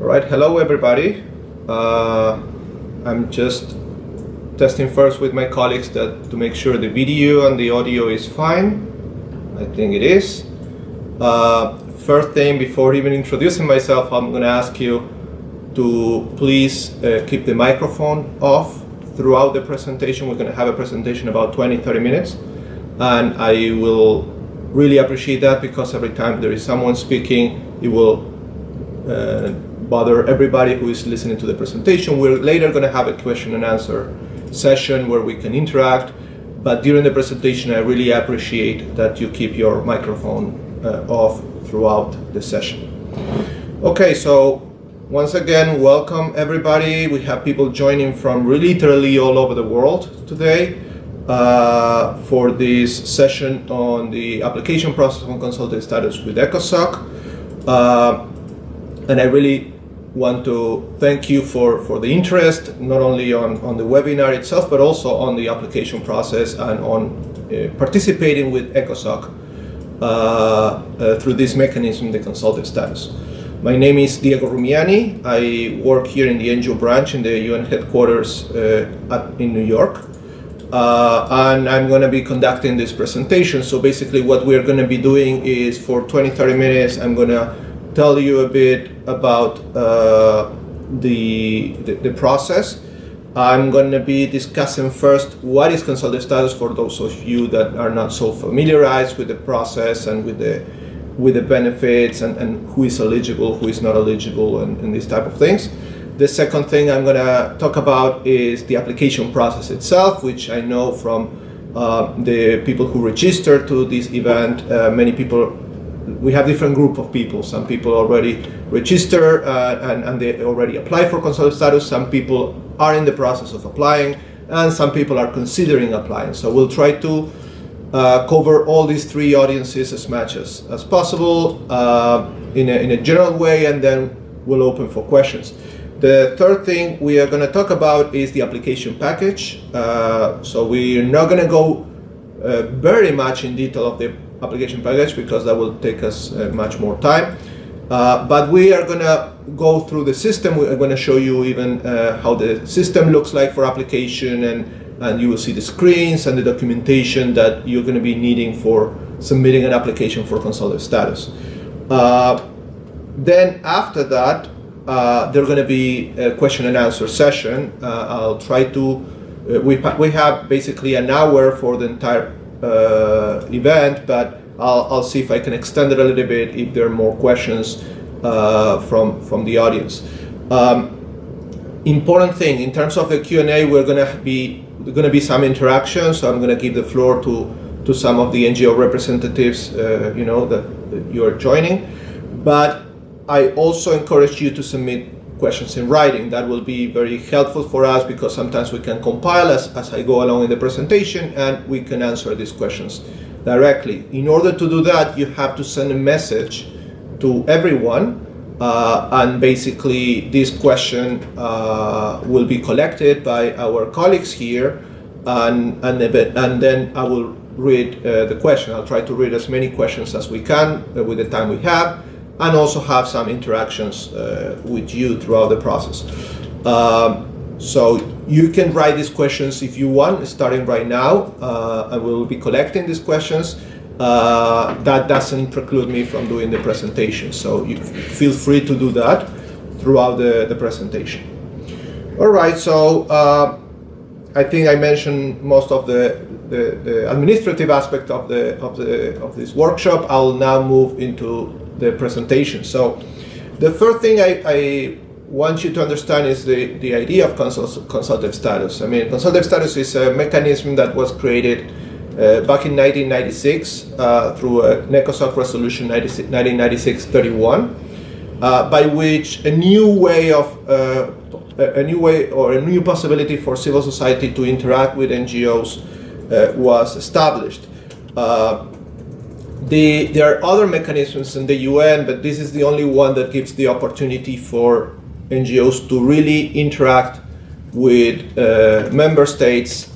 All right, hello everybody. I'm just testing first with my colleagues to make sure the video and the audio is fine. I think it is. First thing, before even introducing myself, I'm going to ask you to please keep the microphone off throughout the presentation. We're going to have a presentation about 20-30 minutes, and I will really appreciate that because every time there is someone speaking, it will bother everybody who is listening to the presentation. We're later going to have a question and answer session where we can interact, but during the presentation I really appreciate that you keep your microphone off throughout the session. Okay, so once again, welcome everybody. We have people joining from literally all over the world today for this session on the application process on consultative status with ECOSOC. And I really want to thank you for the interest, not only on the webinar itself, but also on the application process and on participating with ECOSOC through this mechanism, the consultative status. My name is Diego Rumiani. I work here in the NGO branch in the UN headquarters in New York. And I'm going to be conducting this presentation. So basically what we're going to be doing is for 20-30 minutes, I'm going to tell you a bit about the process. I'm going to be discussing first what is consultative status for those of you that are not so familiarized with the process and with the benefits and who is eligible, who is not eligible, and these type of things. The second thing I'm going to talk about is the application process itself, which I know from the people who registered to this event, many people. We have different group of people. Some people already register and they already apply for consultative status. Some people are in the process of applying, and some people are considering applying. So we'll try to cover all these three audiences as much as possible in a general way, and then we'll open for questions. The third thing we are going to talk about is the application package. So we're not going to go very much in detail of the application package because that will take us much more time. But we are going to go through the system. We are going to show you even how the system looks like for application, and you will see the screens and the documentation that you're going to be needing for submitting an application for consultative status. Then after that, there's going to be a question and answer session. I'll try to, we have basically an hour for the entire event, but I'll see if I can extend it a little bit if there are more questions from the audience. Important thing in terms of the Q&A, we're going to be some interaction. So I'm going to give the floor to some of the NGO representatives, that you're joining. But I also encourage you to submit questions in writing. That will be very helpful for us because sometimes we can compile as I go along in the presentation, and we can answer these questions directly. In order to do that, you have to send a message to everyone, and basically this question will be collected by our colleagues here, and then I will read the question. I'll try to read as many questions as we can with the time we have, and also have some interactions with you throughout the process. So you can write these questions if you want, starting right now. I will be collecting these questions. That doesn't preclude me from doing the presentation, so you feel free to do that throughout the presentation. All right, so I think I mentioned most of the administrative aspect of this workshop. I'll now move into the presentation. So the first thing I want you to understand is the idea of consultative status. I mean, consultative status is a mechanism that was created back in 1996 through an ECOSOC resolution 1996-31, by which a new possibility for civil society to interact with NGOs was established. There are other mechanisms in the UN, but this is the only one that gives the opportunity for NGOs to really interact with member states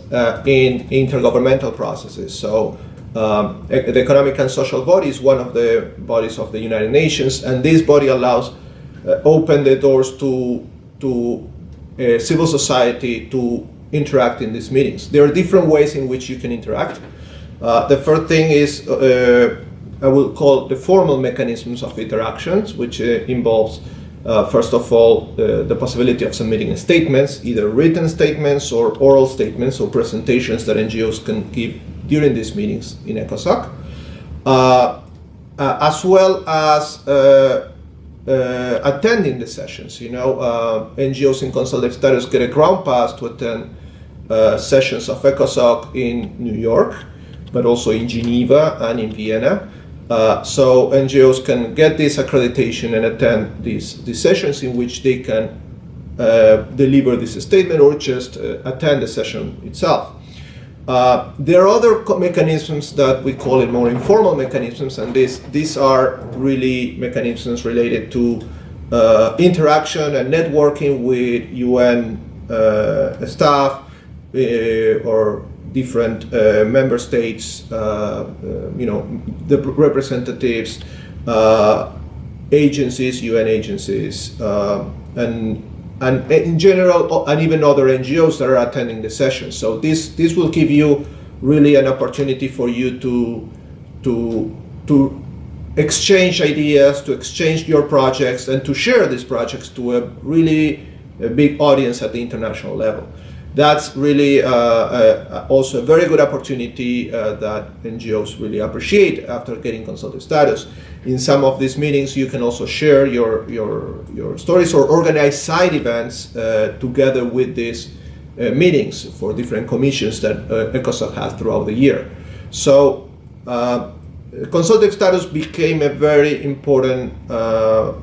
in intergovernmental processes. So the Economic and Social Body is one of the bodies of the United Nations, and this body allows open the doors to civil society to interact in these meetings. There are different ways in which you can interact. The first thing is I will call the formal mechanisms of interactions, which involves first of all the possibility of submitting statements, either written statements or oral statements or presentations that NGOs can give during these meetings in ECOSOC, as well as attending the sessions. NGOs in consultative status get a ground pass to attend sessions of ECOSOC in New York, but also in Geneva and in Vienna. So NGOs can get this accreditation and attend these sessions in which they can deliver this statement or just attend the session itself. There are other mechanisms that we call it more informal mechanisms, and these are really mechanisms related to interaction and networking with UN staff or different member states, the representatives, agencies, UN agencies, and in general, and even other NGOs that are attending the sessions. So this will give you really an opportunity for you to exchange ideas, to exchange your projects, and to share these projects to a really big audience at the international level. That's really also a very good opportunity that NGOs really appreciate after getting consultative status. In some of these meetings, you can also share your stories or organize side events together with these meetings for different commissions that ECOSOC has throughout the year. So consultative status became a very important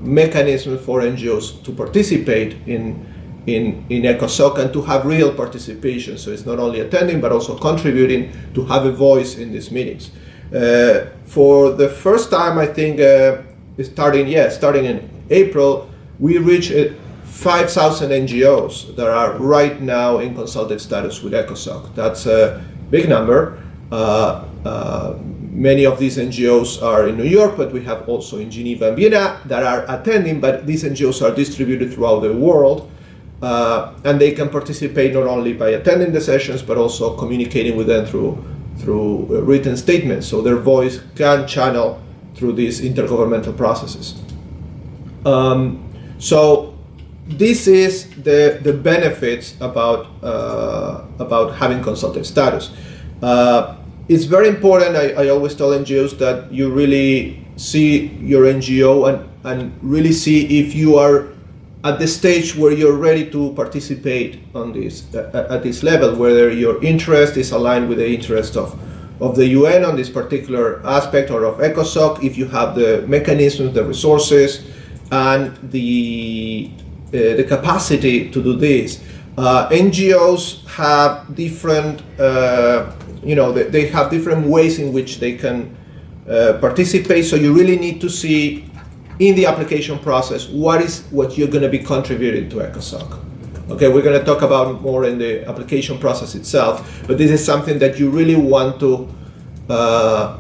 mechanism for NGOs to participate in ECOSOC and to have real participation. So it's not only attending but also contributing to have a voice in these meetings. For the first time, I think starting in April, we reached 5,000 NGOs that are right now in consultative status with ECOSOC. That's a big number. Many of these NGOs are in New York, but we have also in Geneva and Vienna that are attending, but these NGOs are distributed throughout the world. And they can participate not only by attending the sessions, but also communicating with them through written statements, so their voice can channel through these intergovernmental processes. So this is the benefits about having consultative status. It's very important. I always tell NGOs that you really see your NGO and really see if you are at the stage where you're ready to participate on this at this level, whether your interest is aligned with the interest of the UN on this particular aspect or of ECOSOC, if you have the mechanisms, the resources, and the capacity to do this. NGOs have different, they have different ways in which they can participate. So you really need to see in the application process what you're going to be contributing to ECOSOC. Okay, we're going to talk about more in the application process itself, but this is something that you really want to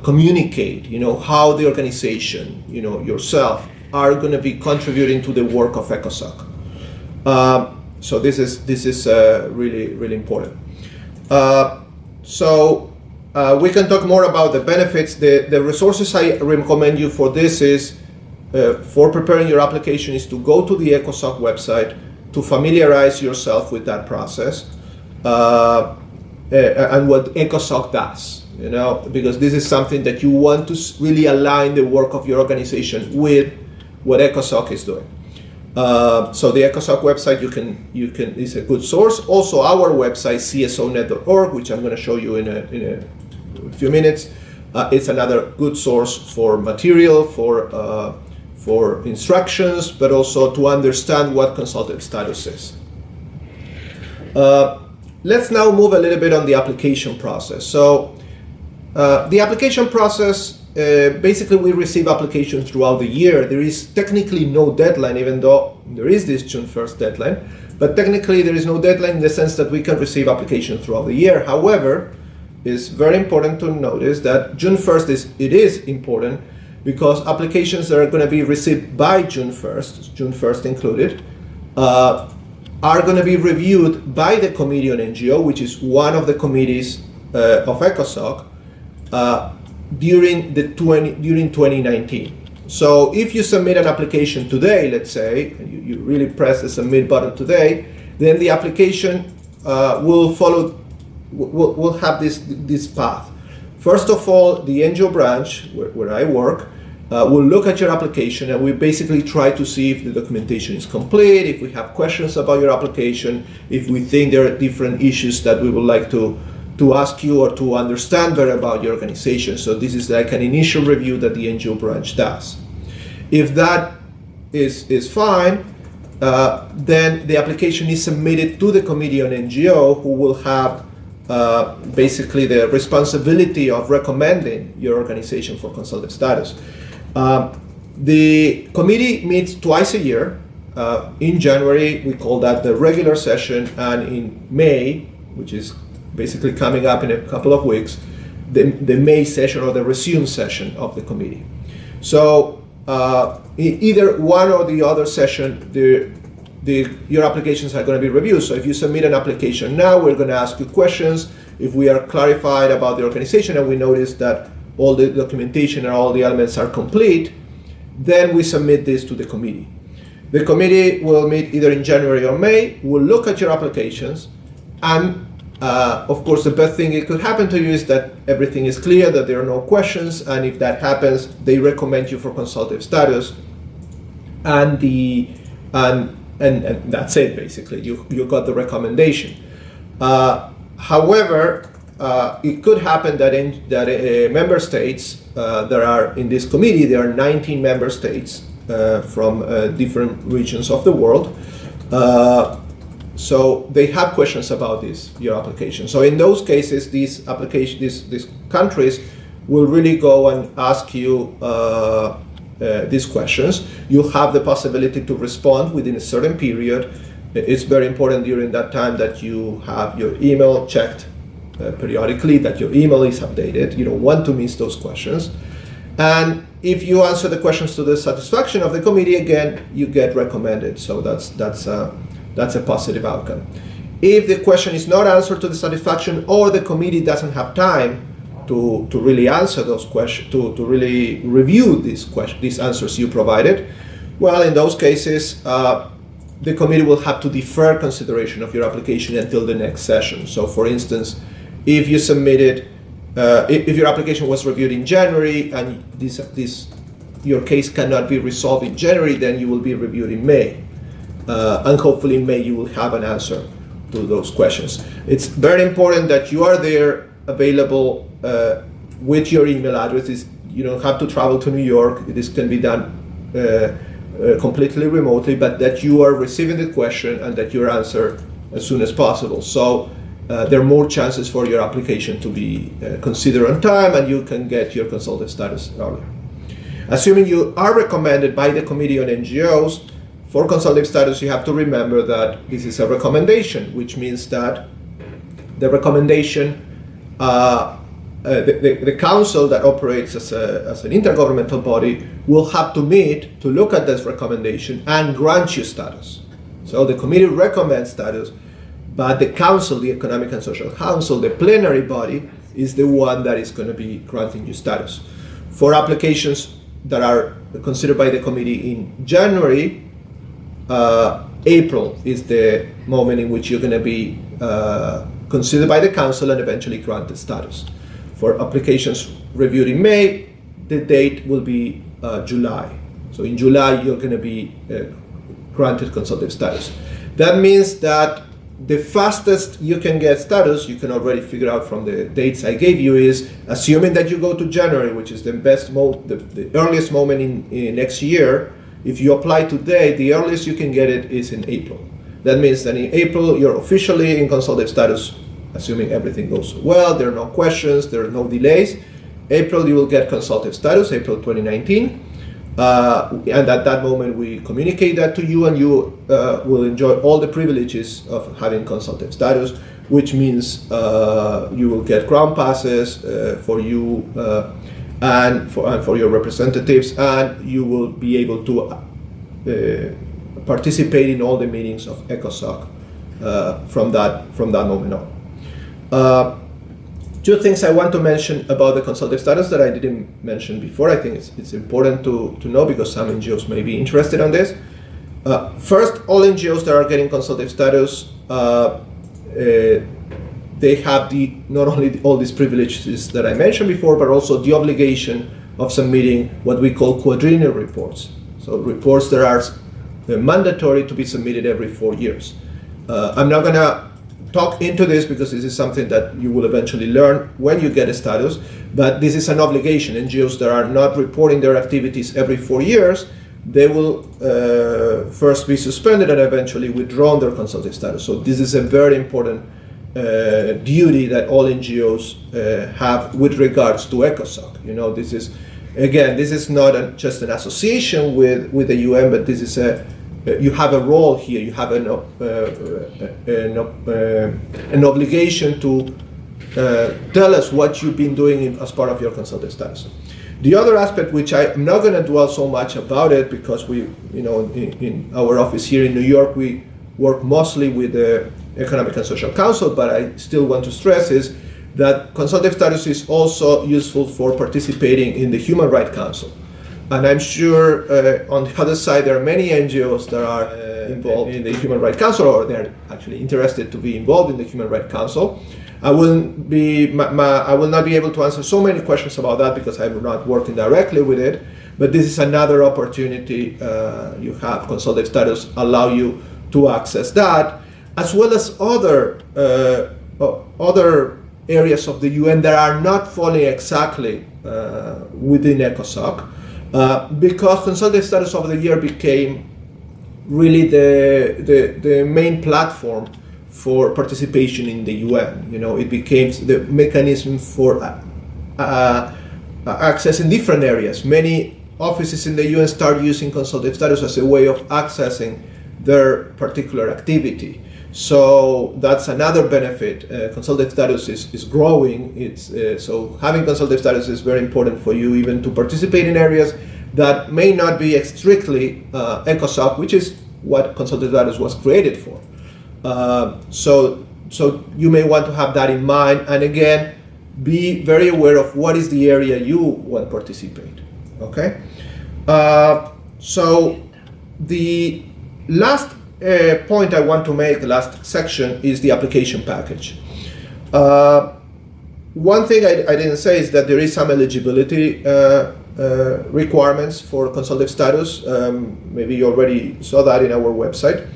communicate. How the organization, yourself, are going to be contributing to the work of ECOSOC. So this is really, really important. So we can talk more about the benefits. The resources I recommend you for this is for preparing your application is to go to the ECOSOC website to familiarize yourself with that process and what ECOSOC does. Because this is something that you want to really align the work of your organization with what ECOSOC is doing. So the ECOSOC website you can is a good source. Also, our website csonet.org, which I'm going to show you in a few minutes, it's another good source for material, for instructions, but also to understand what consultative status is. Let's now move a little bit on the application process. So the application process, basically we receive applications throughout the year. There is technically no deadline, even though there is this June 1st deadline, but technically there is no deadline in the sense that we can receive applications throughout the year. However, it's very important to notice that June 1st is important because applications that are going to be received by June 1st included, are going to be reviewed by the Committee on NGO, which is one of the committees of ECOSOC, during 2019. So if you submit an application today, let's say, and you really press the submit button today, then the application will have this path. First of all, the NGO branch, where I work, will look at your application, and we basically try to see if the documentation is complete, if we have questions about your application, if we think there are different issues that we would like to ask you or to understand better about your organization. So this is like an initial review that the NGO branch does. If that is fine, then the application is submitted to the Committee on NGO, who will have basically the responsibility of recommending your organization for consultative status. The committee meets twice a year. In January, we call that the regular session, and in May, which is basically coming up in a couple of weeks, the May session or the resume session of the committee. So either one or the other session, your applications are going to be reviewed. So if you submit an application now, we're going to ask you questions. If we are clarified about the organization and we notice that all the documentation and all the elements are complete, then we submit this to the committee. The committee will meet either in January or May, will look at your applications, and of course the best thing that could happen to you is that everything is clear, that there are no questions, and if that happens, they recommend you for consultative status, and that's it basically. You got the recommendation. However, it could happen that member states that are in this committee, there are 19 member states from different regions of the world. So they have questions about your application. So in those cases, these countries will really go and ask you these questions. You have the possibility to respond within a certain period. It's very important during that time that you have your email checked periodically, that your email is updated. You don't want to miss those questions. And if you answer the questions to the satisfaction of the committee, again, you get recommended. So that's a positive outcome. If the question is not answered to the satisfaction, or the committee doesn't have time to really answer those questions, to really review these answers you provided, well, in those cases, the committee will have to defer consideration of your application until the next session. So for instance, if you submitted, if your application was reviewed in January and your case cannot be resolved in January, then you will be reviewed in May. And hopefully in May you will have an answer to those questions. It's very important that you are there, available with your email addresses. You don't have to travel to New York. This can be done completely remotely, but that you are receiving the question and that your answer as soon as possible. So there are more chances for your application to be considered on time, and you can get your consultative status earlier. Assuming you are recommended by the Committee on NGOs for consultative status, you have to remember that this is a recommendation, which means that the recommendation, the council that operates as an intergovernmental body will have to meet to look at this recommendation and grant you status. So the committee recommends status, but the council, the Economic and Social Council, the plenary body, is the one that is going to be granting you status. For applications that are considered by the committee in January, April is the moment in which you're going to be considered by the council and eventually granted status. For applications reviewed in May, the date will be July. So in July, you're going to be granted consultative status. That means that the fastest you can get status, you can already figure out from the dates I gave you, is assuming that you go to January, which is the earliest moment in next year. If you apply today, the earliest you can get it is in April. That means that in April, you're officially in consultative status, assuming everything goes well, there are no questions, there are no delays. April, you will get consultative status, April 2019. And at that moment, we communicate that to you, and you will enjoy all the privileges of having consultative status, which means you will get ground passes for you and for your representatives, and you will be able to participate in all the meetings of ECOSOC from that moment on. Two things I want to mention about the consultative status that I didn't mention before. I think it's important to know because some NGOs may be interested on this. First, all NGOs that are getting consultative status, they have not only all these privileges that I mentioned before, but also the obligation of submitting what we call Quadrino Reports. So reports that are mandatory to be submitted every 4 years. I'm not going to talk into this because this is something that you will eventually learn when you get a status, but this is an obligation. NGOs that are not reporting their activities every 4 years, they will first be suspended and eventually withdrawn their consultative status. So this is a very important duty that all NGOs have with regards to ECOSOC. This is, again, this is not just an association with the UN, but this is you have a role here. You have an obligation to tell us what you've been doing as part of your consultative status. The other aspect, which I'm not going to dwell so much about it, because in our office here in New York, we work mostly with the Economic and Social Council, but I still want to stress is that consultative status is also useful for participating in the Human Rights Council. And I'm sure on the other side, there are many NGOs that are involved in the Human Rights Council, or they're actually interested to be involved in the Human Rights Council. I will not be able to answer so many questions about that because I'm not working directly with it, but this is another opportunity you have. Consultative status allow you to access that, as well as other areas of the UN that are not falling exactly within ECOSOC, because consultative status of the year became really the main platform for participation in the UN. It became the mechanism for accessing different areas. Many offices in the UN start using consultative status as a way of accessing their particular activity. So that's another benefit. Consultative status is growing. So having consultative status is very important for you even to participate in areas that may not be strictly ECOSOC, which is what consultative status was created for. So you may want to have that in mind, and again, be very aware of what is the area you want to participate. Okay. So the last point I want to make, the last section, is the application package. One thing I didn't say is that there is some eligibility requirements for consultative status. Maybe you already saw that in our website.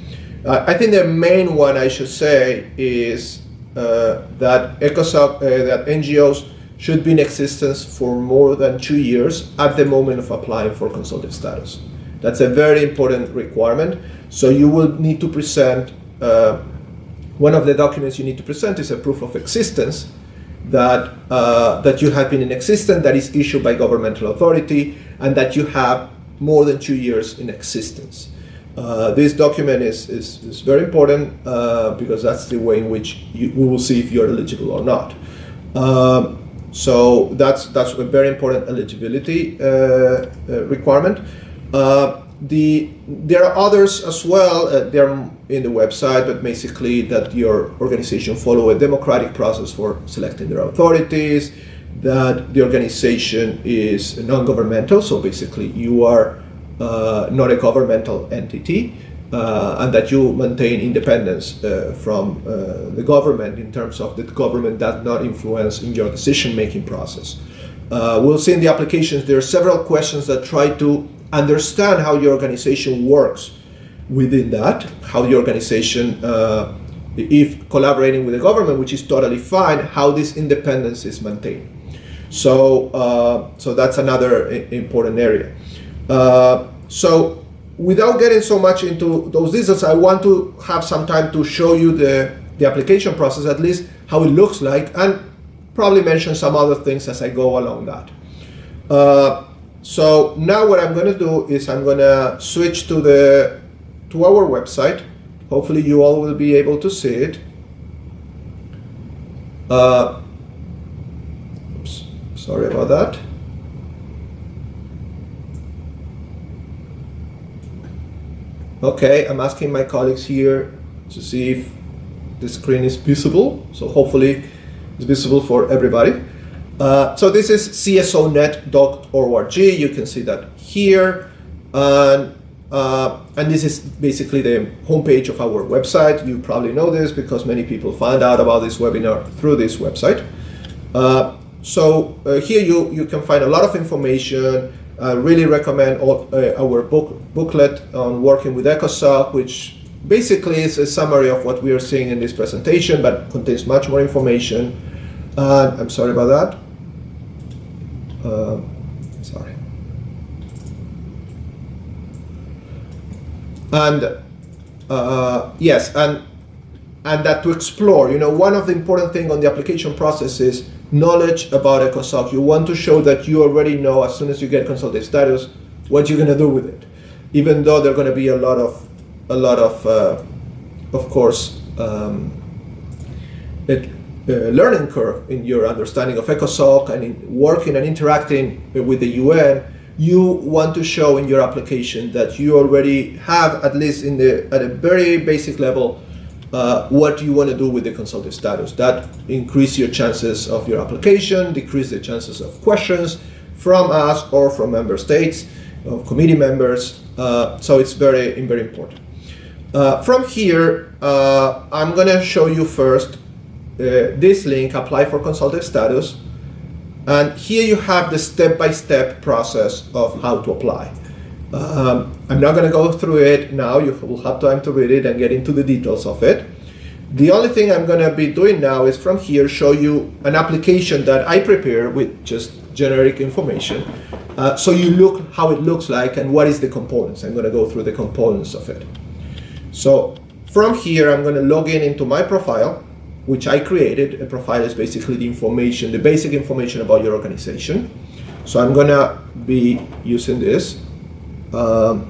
I think the main one I should say is that ECOSOC, that NGOs should be in existence for more than 2 years at the moment of applying for consultative status. That's a very important requirement. So you will need to present, one of the documents you need to present is a proof of existence that you have been in existence, that is issued by governmental authority, and that you have more than 2 years in existence. This document is very important because that's the way in which we will see if you're eligible or not. So that's a very important eligibility requirement. There are others as well. They're in the website, but basically that your organization follow a democratic process for selecting their authorities, that the organization is non-governmental, so basically you are not a governmental entity, and that you maintain independence from the government in terms of the government does not influence in your decision-making process. We'll see in the applications there are several questions that try to understand how your organization works within that, how the organization, if collaborating with the government, which is totally fine, how this independence is maintained. So that's another important area. So without getting so much into those details, I want to have some time to show you the application process, at least how it looks like, and probably mention some other things as I go along that. So now what I'm going to do is I'm going to switch to our website. Hopefully you all will be able to see it. Oops, sorry about that. Okay, I'm asking my colleagues here to see if the screen is visible. So hopefully it's visible for everybody. So this is csonet.org. You can see that here. And this is basically the homepage of our website. You probably know this because many people find out about this webinar through this website. Here you can find a lot of information. I really recommend our booklet on working with ECOSOC, which basically is a summary of what we are seeing in this presentation, but contains much more information. I'm sorry about that. Sorry. And yes, and that to explore, one of the important things on the application process is knowledge about ECOSOC. You want to show that you already know as soon as you get consultative status what you're going to do with it, even though there are going to be a lot of course, learning curve in your understanding of ECOSOC and in working and interacting with the UN. You want to show in your application that you already have, at least at a very basic level, what you want to do with the consultative status. That increase your chances of your application, decrease the chances of questions from us or from member states, of committee members. So it's very, very important. From here, I'm going to show you first this link, apply for consultative status. And here you have the step-by-step process of how to apply. I'm not going to go through it now. You will have time to read it and get into the details of it. The only thing I'm going to be doing now is from here show you an application that I prepare with just generic information. So you look how it looks like and what is the components. I'm going to go through the components of it. So from here, I'm going to log in into my profile, which I created. A profile is basically the information, the basic information about your organization. So I'm going to be using this. So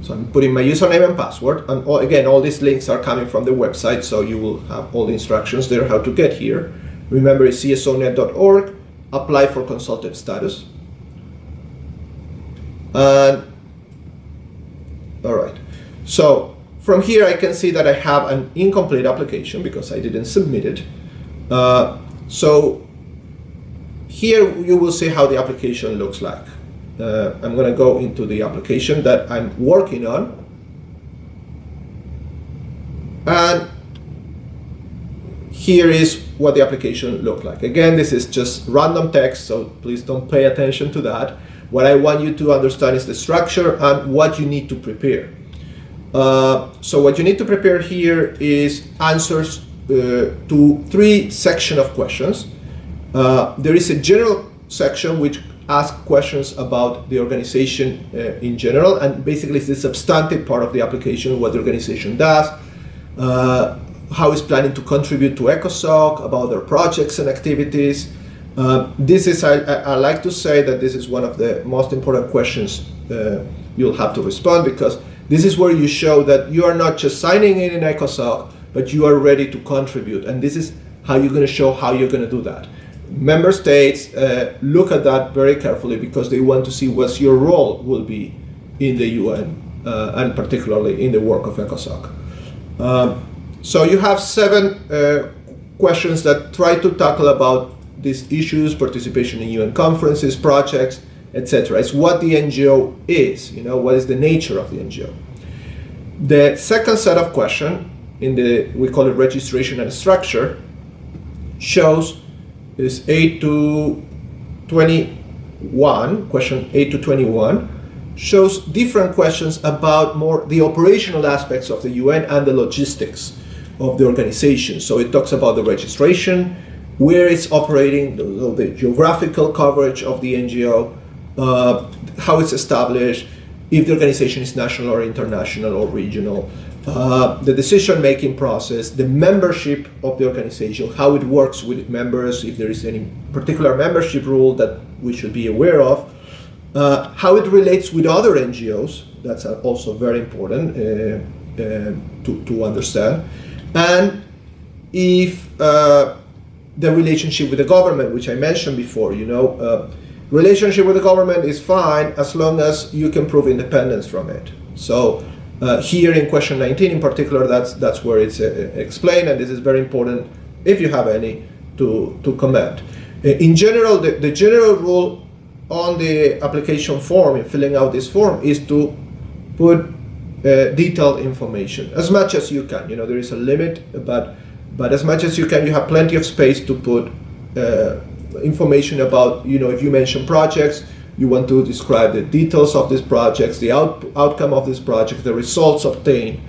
I'm putting my username and password, and again, all these links are coming from the website, so you will have all the instructions there how to get here. Remember, it's csonet.org, apply for consultative status. And all right, so from here I can see that I have an incomplete application because I didn't submit it. So here you will see how the application looks like. I'm going to go into the application that I'm working on, and here is what the application looks like. Again, this is just random text, so please don't pay attention to that. What I want you to understand is the structure and what you need to prepare. So what you need to prepare here is answers to 3 sections of questions. There is a general section which asks questions about the organization in general, and basically it's the substantive part of the application, what the organization does, how it's planning to contribute to ECOSOC, about their projects and activities. This is, I like to say that this is one of the most important questions you'll have to respond, because this is where you show that you are not just signing in ECOSOC, but you are ready to contribute. And this is how you're going to show how you're going to do that. Member states look at that very carefully because they want to see what your role will be in the UN and particularly in the work of ECOSOC. So you have 7 questions that try to tackle about these issues: participation in UN conferences, projects, etc. It's what the NGO is, what is the nature of the NGO. The second set of questions, we call it registration and structure, shows is 8 to 21, question 8 to 21, shows different questions about more the operational aspects of the UN and the logistics of the organization. So it talks about the registration, where it's operating, the geographical coverage of the NGO, how it's established, if the organization is national or international or regional, the decision-making process, the membership of the organization, how it works with members, if there is any particular membership rule that we should be aware of, how it relates with other NGOs, that's also very important to understand, and if the relationship with the government, which I mentioned before. Relationship with the government is fine as long as you can prove independence from it. So here in question 19 in particular, that's where it's explained, and this is very important if you have any to comment. In general, the general rule on the application form, in filling out this form, is to put detailed information as much as you can. There is a limit, but as much as you can, you have plenty of space to put information about, if you mention projects, you want to describe the details of these projects, the outcome of this project, the results obtained.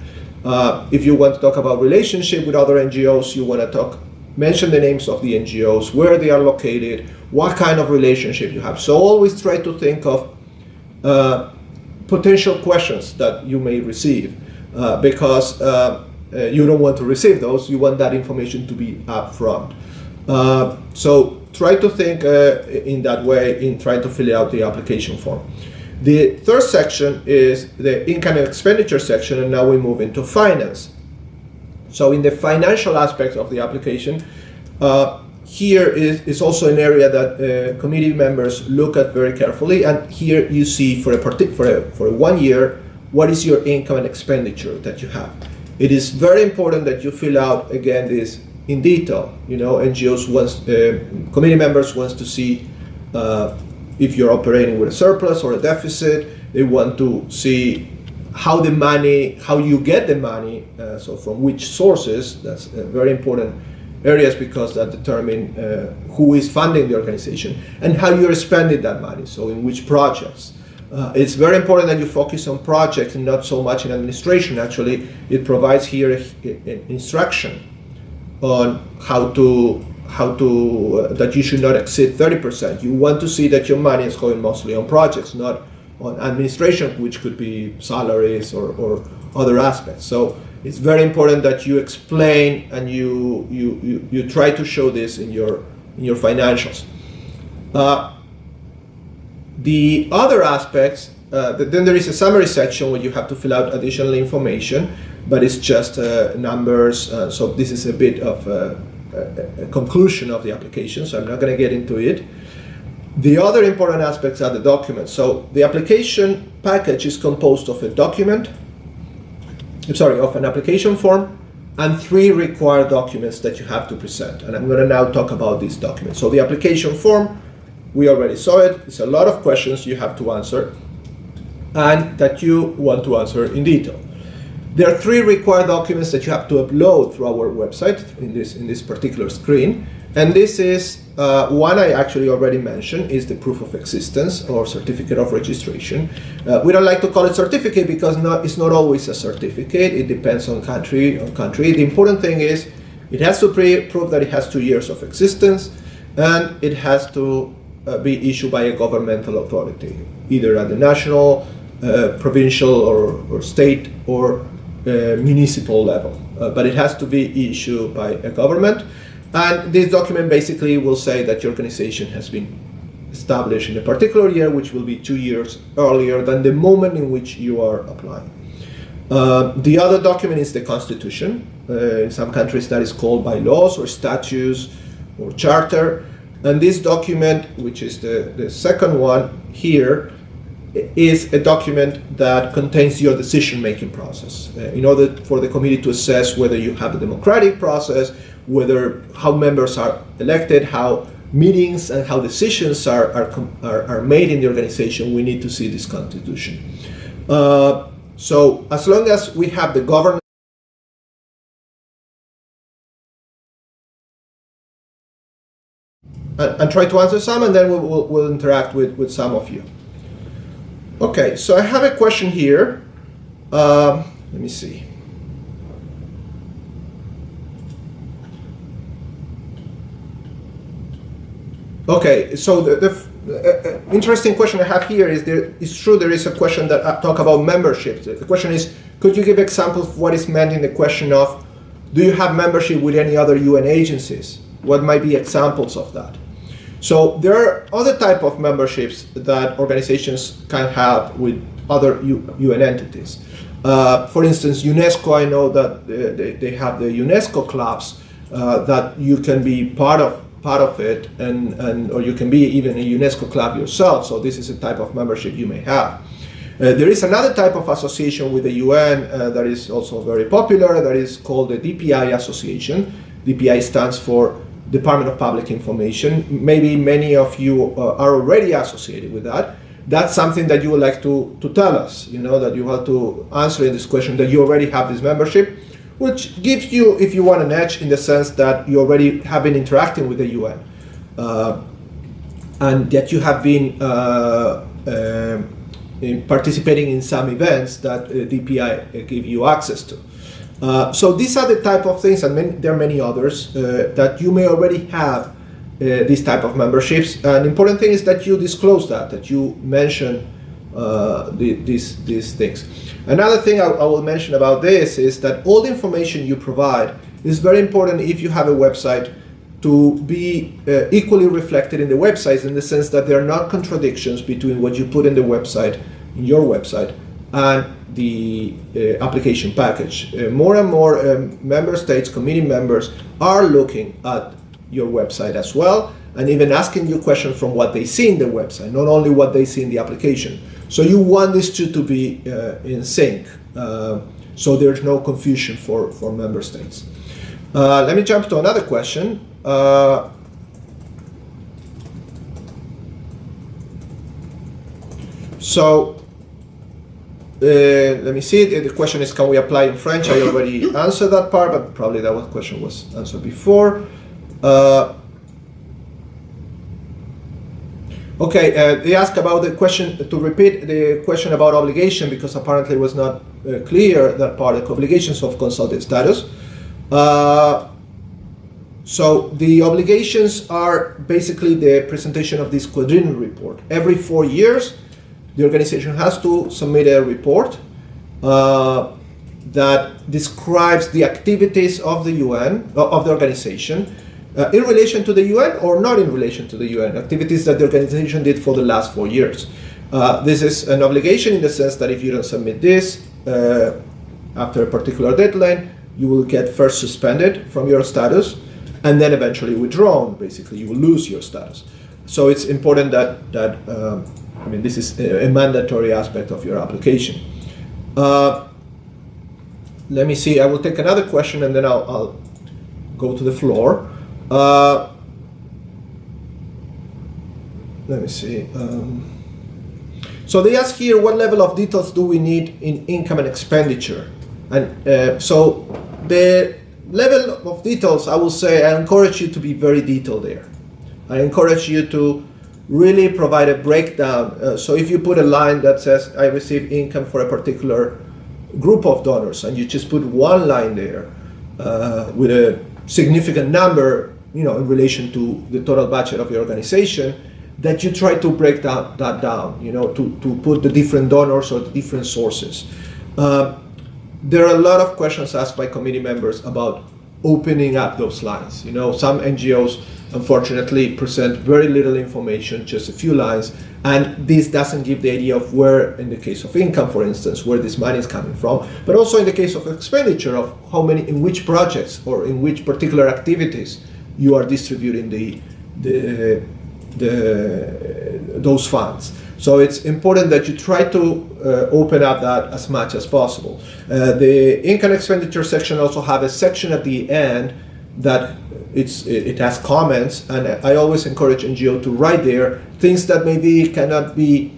If you want to talk about relationship with other NGOs, you want to mention the names of the NGOs, where they are located, what kind of relationship you have. So always try to think of potential questions that you may receive, because you don't want to receive those. You want that information to be upfront. So try to think in that way in trying to fill out the application form. The third section is the income and expenditure section, and now we move into finance. So in the financial aspects of the application, here is also an area that committee members look at very carefully. And here you see for 1 year, what is your income and expenditure that you have. It is very important that you fill out, again, this in detail. NGOs committee members wants to see if you're operating with a surplus or a deficit. They want to see how you get the money, so from which sources. That's very important areas, because that determine who is funding the organization, and how you're spending that money, so in which projects. It's very important that you focus on projects and not so much in administration. Actually, it provides here an instruction on how to that you should not exceed 30%. You want to see that your money is going mostly on projects, not on administration, which could be salaries or other aspects. So it's very important that you explain and you try to show this in your financials. The other aspects, then there is a summary section where you have to fill out additional information, but it's just numbers. So this is a bit of a conclusion of the application, so I'm not going to get into it. The other important aspects are the documents. So the application package is composed of of an application form and 3 required documents that you have to present. And I'm going to now talk about these documents. So the application form, we already saw it. It's a lot of questions you have to answer and that you want to answer in detail. There are 3 required documents that you have to upload through our website in this particular screen. And this is one I actually already mentioned, is the proof of existence or certificate of registration. We don't like to call it certificate because it's not always a certificate. It depends on country. The important thing is it has to prove that it has 2 years of existence, and it has to be issued by a governmental authority, either at the national, provincial, or state, or municipal level. But it has to be issued by a government. And this document basically will say that your organization has been established in a particular year, which will be 2 years earlier than the moment in which you are applying. The other document is the Constitution. In some countries that is called bylaws or statutes or charter. And this document, which is the second one here, is a document that contains your decision-making process. In order for the committee to assess whether you have a democratic process, how members are elected, how meetings and how decisions are made in the organization, we need to see this Constitution. So as long as we have the government and try to answer some, and then we'll interact with some of you. Okay, so I have a question here. Let me see. Okay, so the interesting question I have here is it's true there is a question that talk about membership. The question is, could you give examples of what is meant in the question of, do you have membership with any other UN agencies? What might be examples of that? So there are other type of memberships that organizations can have with other UN entities. For instance, UNESCO, I know that they have the UNESCO clubs, that you can be part of it, and or you can be even a UNESCO club yourself. So this is a type of membership you may have. There is another type of association with the UN that is also very popular, that is called the Dpi Association. Dpi stands for Department of Public Information. Maybe many of you are already associated with that. That's something that you would like to tell us, that you have to answer in this question, that you already have this membership, which gives you, if you want, an edge in the sense that you already have been interacting with the UN, and that you have been participating in some events that DPI give you access to. So these are the type of things, and there are many others, that you may already have these type of memberships. And the important thing is that you disclose that you mention these things. Another thing I will mention about this is that all the information you provide is very important if you have a website to be equally reflected in the websites, in the sense that there are not contradictions between what you put in the website, in your website, and the application package. More and more member states, committee members are looking at your website as well, and even asking you questions from what they see in the website, not only what they see in the application. So you want these two to be in sync, so there's no confusion for member states. Let me jump to another question. Let me see. The question is, can we apply in French? I already answered that part, but probably that question was answered before. They ask about the question, to repeat the question about obligation, because apparently it was not clear, that part of obligations of consultative status. So the obligations are basically the presentation of this Quadrino report. Every 4 years, the organization has to submit a report that describes the activities of the UN, of the organization, in relation to the UN or not in relation to the UN, activities that the organization did for the last 4 years. This is an obligation in the sense that if you don't submit this after a particular deadline, you will get first suspended from your status and then eventually withdrawn. Basically, you will lose your status. So it's important that this is a mandatory aspect of your application. Let me see, I will take another question and then I'll go to the floor. Let me see. So they ask here, what level of details do we need in income and expenditure? And so the level of details, I will say, I encourage you to be very detailed there. I encourage you to really provide a breakdown. So if you put a line that says, I receive income for a particular group of donors, and you just put one line there with a significant number, in relation to the total budget of your organization, that you try to break that down, to put the different donors or the different sources. There are a lot of questions asked by committee members about opening up those lines. Some NGOs, unfortunately, present very little information, just a few lines, and this doesn't give the idea of where, in the case of income, for instance, where this money is coming from, but also in the case of expenditure, of how many, in which projects or in which particular activities you are distributing those funds. So it's important that you try to open up that as much as possible. The income expenditure section also have a section at the end that it has comments, and I always encourage NGO to write there things that maybe cannot be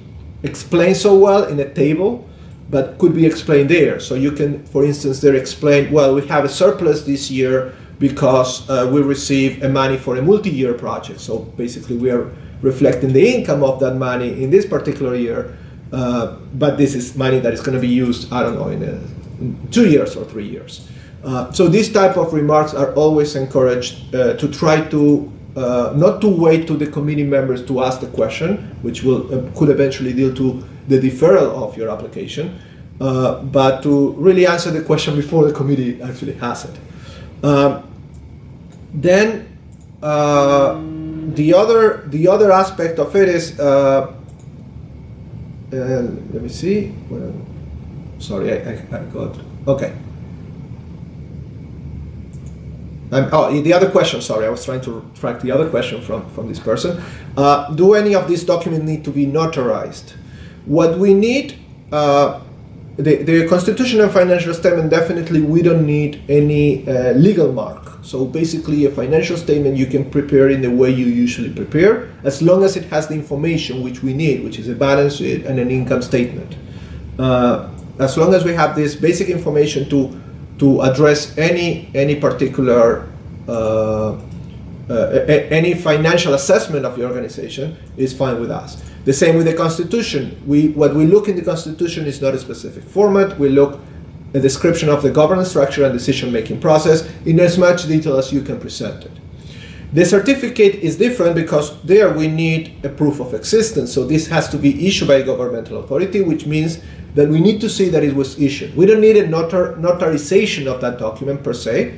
explained so well in a table, but could be explained there. So you can, for instance, there explain, well, we have a surplus this year because we receive a money for a multi-year project. So basically we are reflecting the income of that money in this particular year, but this is money that is going to be used, I don't know, in 2 years or 3 years. So these type of remarks are always encouraged to try to not to wait to the committee members to ask the question, which could eventually lead to the deferral of your application, but to really answer the question before the committee actually has it. Then the other aspect of it is let me see. Sorry, I got okay. The other question, sorry, I was trying to track the other question from this person. Do any of these documents need to be notarized? What we need, the constitution and financial statement, definitely we don't need any legal mark. So basically a financial statement you can prepare in the way you usually prepare, as long as it has the information which we need, which is a balance sheet and an income statement. As long as we have this basic information to address any particular any financial assessment of the organization is fine with us. The same with the Constitution. What we look in the Constitution is not a specific format. We look a description of the governance structure and decision-making process in as much detail as you can present it. The certificate is different because there we need a proof of existence. So this has to be issued by a governmental authority, which means that we need to see that it was issued. We don't need a notarization of that document per se.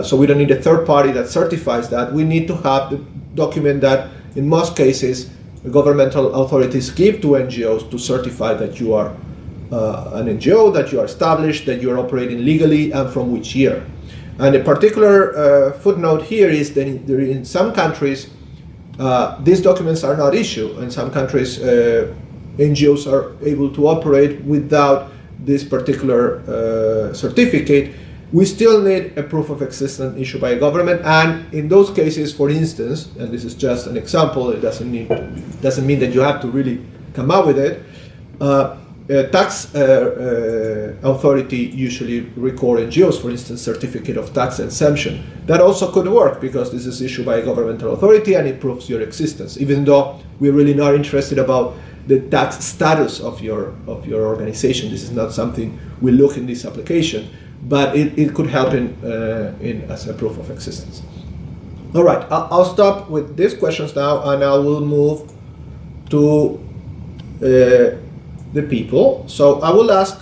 So we don't need a third party that certifies that. We need to have the document that, in most cases, governmental authorities give to NGOs to certify that you are an NGO, that you are established, that you are operating legally, and from which year. And a particular footnote here is that in some countries, these documents are not issued. In some countries, NGOs are able to operate without this particular certificate. We still need a proof of existence issued by a government, and in those cases, for instance, and this is just an example, it doesn't mean that you have to really come up with it. A tax authority usually record NGOs, for instance, certificate of tax exemption. That also could work because this is issued by a governmental authority and it proves your existence, even though we're really not interested about the tax status of your organization. This is not something we look in this application, but it could help in as a proof of existence. All right, I'll stop with these questions now, and I will move to the people. So I will ask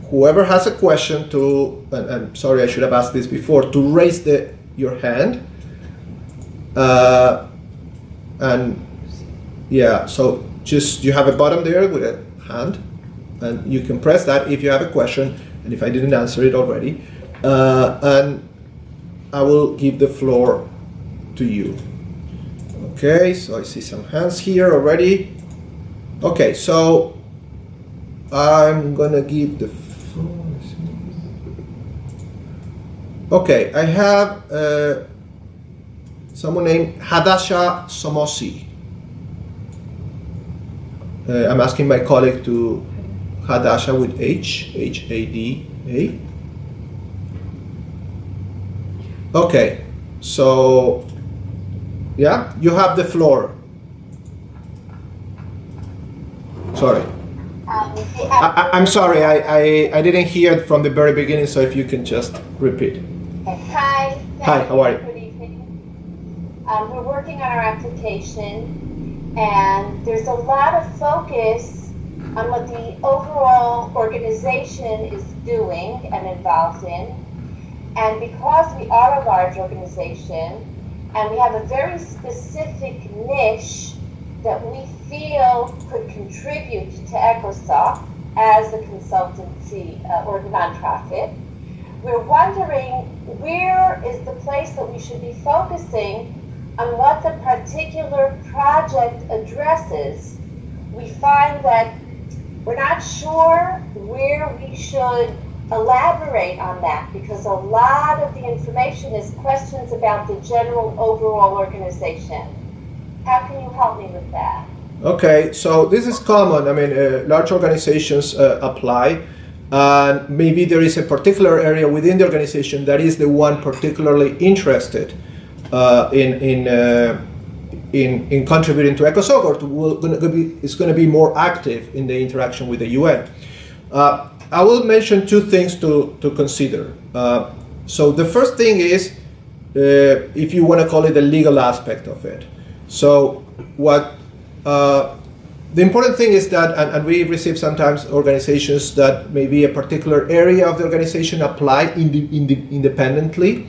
whoever has a question to, and sorry, I should have asked this before, to raise your hand. And yeah, so just you have a button there with a hand, and you can press that if you have a question, and if I didn't answer it already, and I will give the floor to you. Okay, so I see some hands here already. Okay, so I'm gonna give the floor. Okay, I have someone named Hadasha Somosi. I'm asking my colleague to Hadasha with H-A-D-A. Okay, so yeah, you have the floor. Sorry. I'm sorry, I didn't hear it from the very beginning, so if you can just repeat. Hi. Hi, how are you? Good evening. We're working on our application, and there's a lot of focus on what the overall organization is doing and involved in. And because we are a large organization, and we have a very specific niche that we feel could contribute to ECOSOC as a consultancy or nonprofit, we're wondering where is the place that we should be focusing on what the particular project addresses. We find that we're not sure where we should elaborate on that because a lot of the information is questions about the general overall organization. How can you help me with that? Okay, so this is common. I mean, large organizations apply, and maybe there is a particular area within the organization that is the one particularly interested in contributing to ECOSOC, or is going to be more active in the interaction with the UN. I will mention two things to consider. So the first thing is, if you want to call it the legal aspect of it. So what the important thing is that, and we receive sometimes organizations that maybe a particular area of the organization apply independently.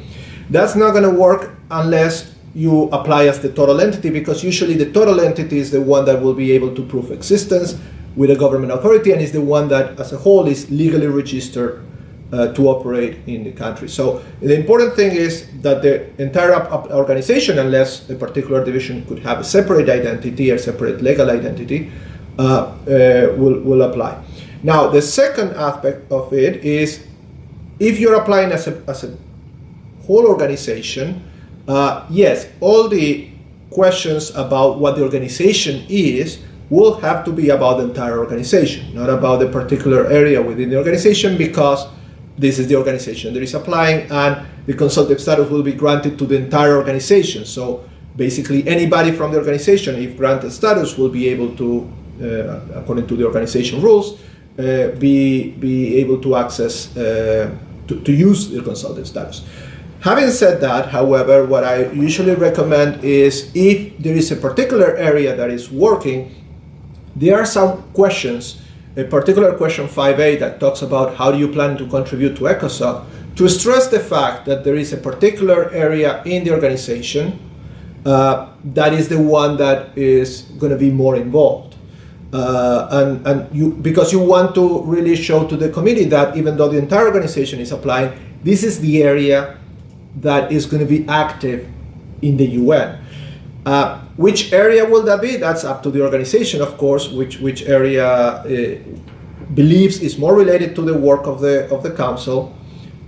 That's not going to work unless you apply as the total entity, because usually the total entity is the one that will be able to prove existence with a government authority and is the one that as a whole is legally registered to operate in the country. So the important thing is that the entire organization, unless a particular division could have a separate identity or separate legal identity, will apply. Now, the second aspect of it is if you're applying as a whole organization, yes, all the questions about what the organization is will have to be about the entire organization, not about the particular area within the organization, because this is the organization that is applying, and the consultative status will be granted to the entire organization. So basically anybody from the organization, if granted status, will be able to, according to the organization rules, be able to access, to use the consultative status. Having said that, however, what I usually recommend is if there is a particular area that is working, there are some questions, a particular question 5A that talks about how do you plan to contribute to ECOSOC, to stress the fact that there is a particular area in the organization that is the one that is going to be more involved. Because you want to really show to the committee that even though the entire organization is applying, this is the area that is going to be active in the UN. Which area will that be? That's up to the organization, of course, which area believes is more related to the work of the council,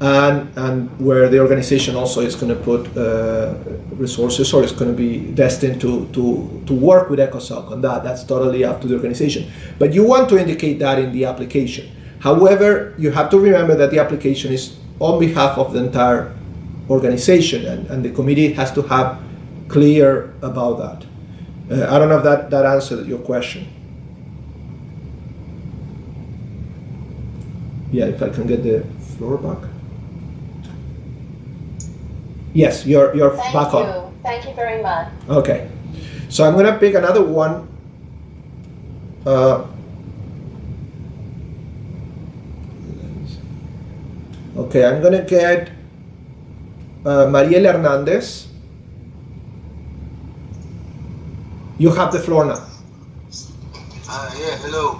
and where the organization also is going to put resources, or is going to be destined to work with ECOSOC on that. That's totally up to the organization. But you want to indicate that in the application. However, you have to remember that the application is on behalf of the entire organization, and the committee has to have clear about that. I don't know if that answered your question. Yeah, if I can get the floor back. Yes, you're back on. Thank you very much. Okay, so I'm gonna pick another one. Okay, I'm gonna get Mariela Hernandez. You have the floor now. Yeah, hello.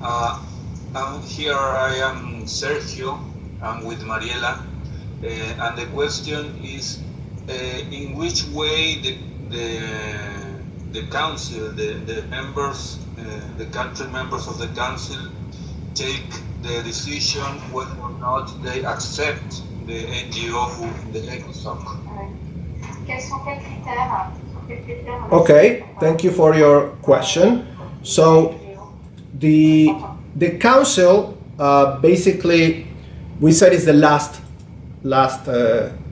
I'm here. I am Sergio. I'm with Mariela. And the question is, in which way the council, the members, the country members of the council take the decision whether or not they accept the NGO, the ECOSOC? Okay, thank you for your question. So the council basically, we said, is the last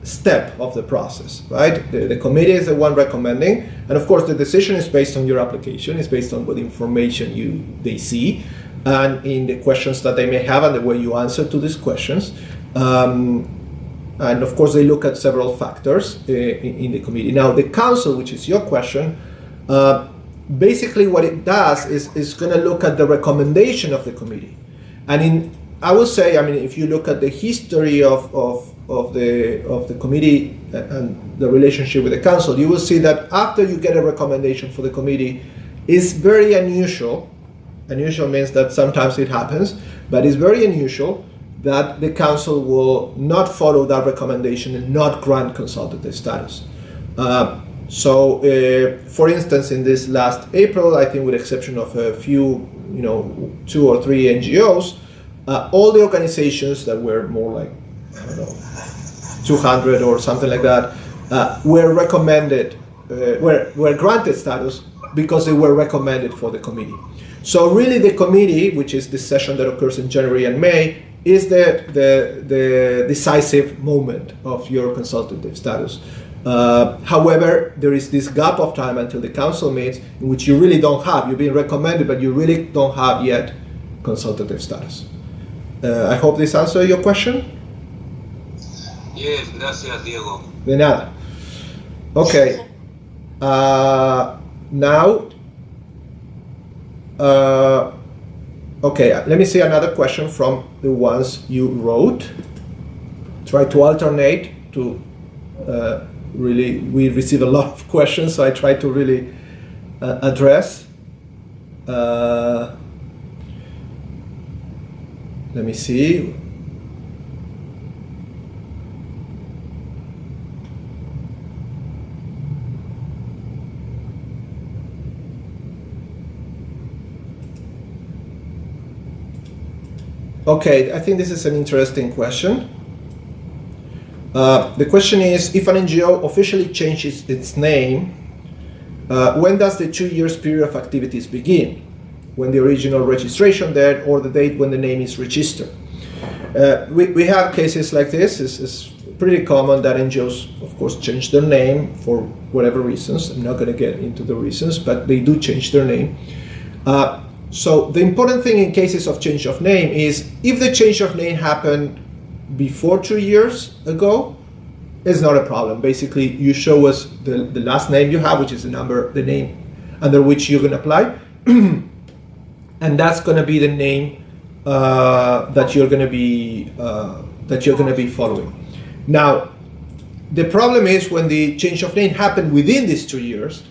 step of the process, right? The committee is the one recommending, and of course the decision is based on your application. It's based on what information they see, and in the questions that they may have, and the way you answer to these questions. And of course, they look at several factors in the committee. Now, the council, which is your question, basically what it does is going to look at the recommendation of the committee. And I would say, I mean, if you look at the history of the committee and the relationship with the council, you will see that after you get a recommendation for the committee, it's very unusual. Unusual means that sometimes it happens, but it's very unusual that the council will not follow that recommendation and not grant consultative status. So, for instance, in this last April, I think with the exception of a few, 2 or 3 NGOs, all the organizations that were more like, I don't know, 200 or something like that, were recommended, were granted status because they were recommended for the committee. So really the committee, which is the session that occurs in January and May, is the decisive moment of your consultative status. However, there is this gap of time until the council meets in which you really don't have, you've been recommended, but you really don't have yet consultative status. I hope this answers your question. Yes, gracias, Diego. De nada. Okay. Now, okay, let me see another question from the ones you wrote. Try to alternate to really, we receive a lot of questions, so I try to really address. Let me see. Okay, I think this is an interesting question. The question is, if an NGO officially changes its name, when does the 2 years period of activities begin? When the original registration date or the date when the name is registered? We have cases like this. It's pretty common that NGOs, of course, change their name for whatever reasons. I'm not going to get into the reasons, but they do change their name. So the important thing in cases of change of name is if the change of name happened before 2 years ago, it's not a problem. Basically, you show us the last name you have, which is the name under which you're going to apply, and that's going to be the name that you're going to be following. Now, the problem is when the change of name happened within these 2 years,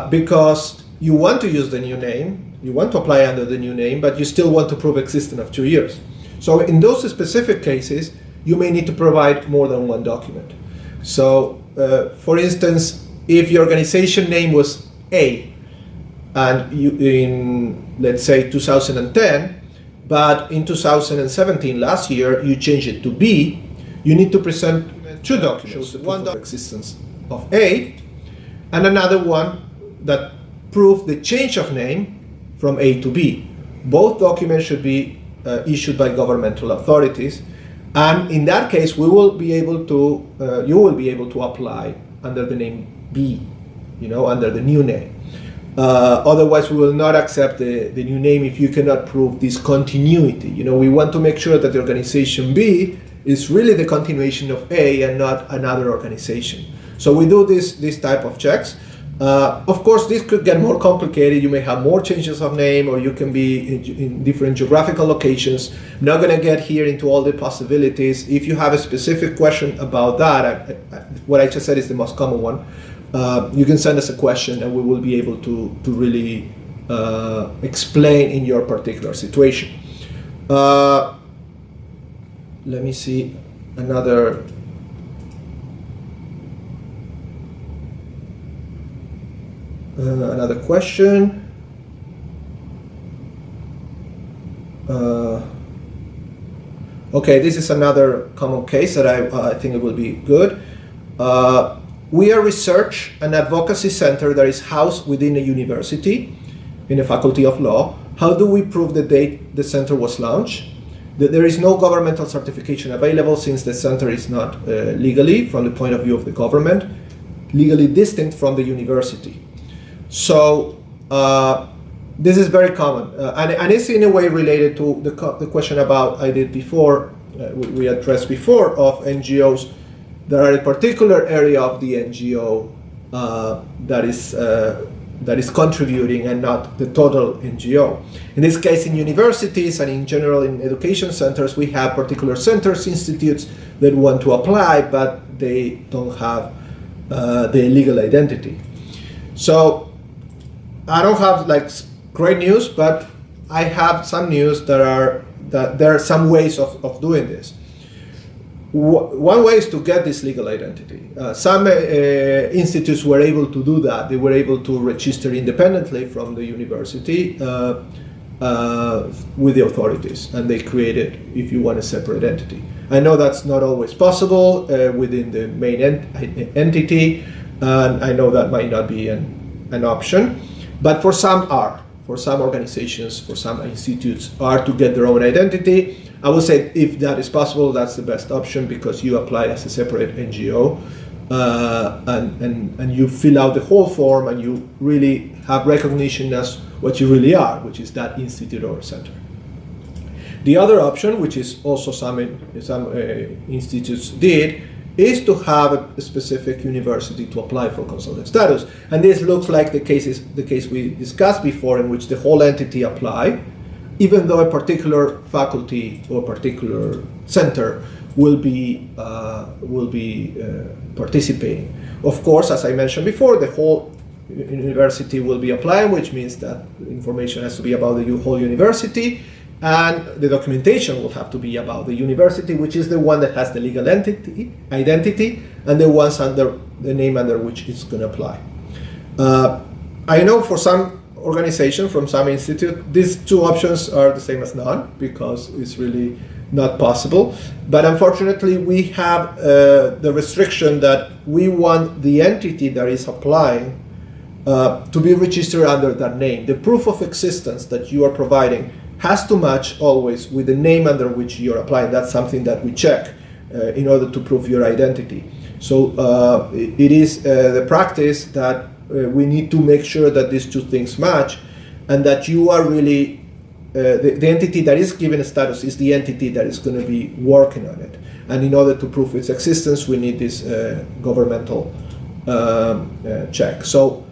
because you want to use the new name, you want to apply under the new name, but you still want to prove existence of 2 years. So in those specific cases, you may need to provide more than one document. So, for instance, if your organization name was A, and you in, let's say, 2010, but in 2017, last year, you changed it to B, you need to present two documents. One of existence of A, and another one that proves the change of name from A to B. Both documents should be issued by governmental authorities, and in that case, we will be able to, you will be able to apply under the name B, under the new name. Otherwise, we will not accept the new name if you cannot prove this continuity. We want to make sure that the organization B is really the continuation of A and not another organization. So we do this type of checks. Of course, this could get more complicated. You may have more changes of name, or you can be in different geographical locations. I'm not going to get here into all the possibilities. If you have a specific question about that, what I just said is the most common one. You can send us a question, and we will be able to really explain in your particular situation. Let me see another. Another question. Okay, this is another common case that I think it will be good. We are research and advocacy center that is housed within a university in a faculty of law. How do we prove the date the center was launched? There is no governmental certification available since the center is not legally, from the point of view of the government, legally distinct from the university. So this is very common, and it's in a way related to the question about I did before, we addressed before, of NGOs that are a particular area of the NGO that is contributing and not the total NGO. In this case, in universities and in general in education centers, we have particular centers, institutes that want to apply, but they don't have the legal identity. So I don't have great news, but I have some news that there are some ways of doing this. One way is to get this legal identity. Some institutes were able to do that. They were able to register independently from the university with the authorities, and they created, if you want, a separate entity. I know that's not always possible within the main entity, and I know that might not be an option. But for some organizations, for some institutes are to get their own identity. I would say if that is possible, that's the best option, because you apply as a separate NGO and you fill out the whole form, and you really have recognition as what you really are, which is that institute or center. The other option, which is also some institutes did, is to have a specific university to apply for consultative status. And this looks like the case we discussed before, in which the whole entity apply, even though a particular faculty or particular center will be participating. Of course, as I mentioned before, the whole university will be applying, which means that information has to be about the whole university, and the documentation will have to be about the university, which is the one that has the legal identity, and the ones under the name under which it's going to apply. I know for some organization, from some institute, these two options are the same as none, because it's really not possible. But unfortunately, we have the restriction that we want the entity that is applying to be registered under that name. The proof of existence that you are providing has to match always with the name under which you're applying. That's something that we check in order to prove your identity. So it is the practice that we need to make sure that these two things match, and that you are really the entity that is given a status is the entity that is going to be working on it. And in order to prove its existence, we need this governmental check. So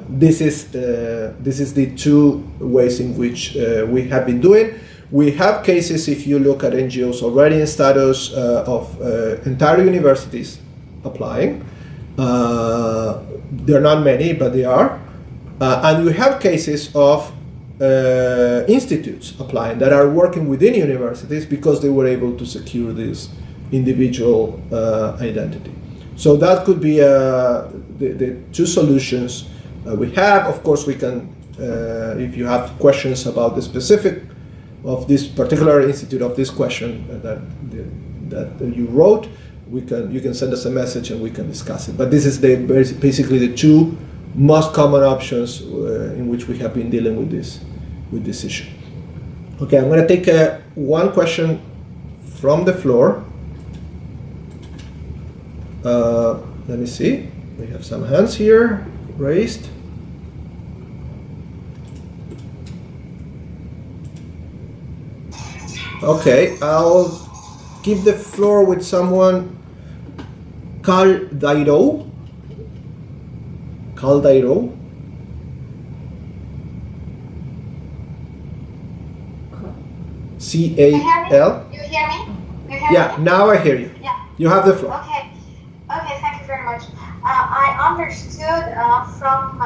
this is the two ways in which we have been doing. We have cases, if you look at NGOs already in status of entire universities applying. There are not many, but they are. And we have cases of institutes applying that are working within universities because they were able to secure this individual identity. So that could be the two solutions we have. Of course, we can, if you have questions about the specific of this particular institute, of this question that you wrote, you can send us a message and we can discuss it. But this is basically the two most common options in which we have been dealing with this issue. Okay, I'm going to take one question from the floor. Let me see. We have some hands here raised. Okay, I'll give the floor with someone. Caldairo. C-A-L. You hear me? Yeah, now I hear you. Yeah. You have the floor. Okay, thank you very much. I understood from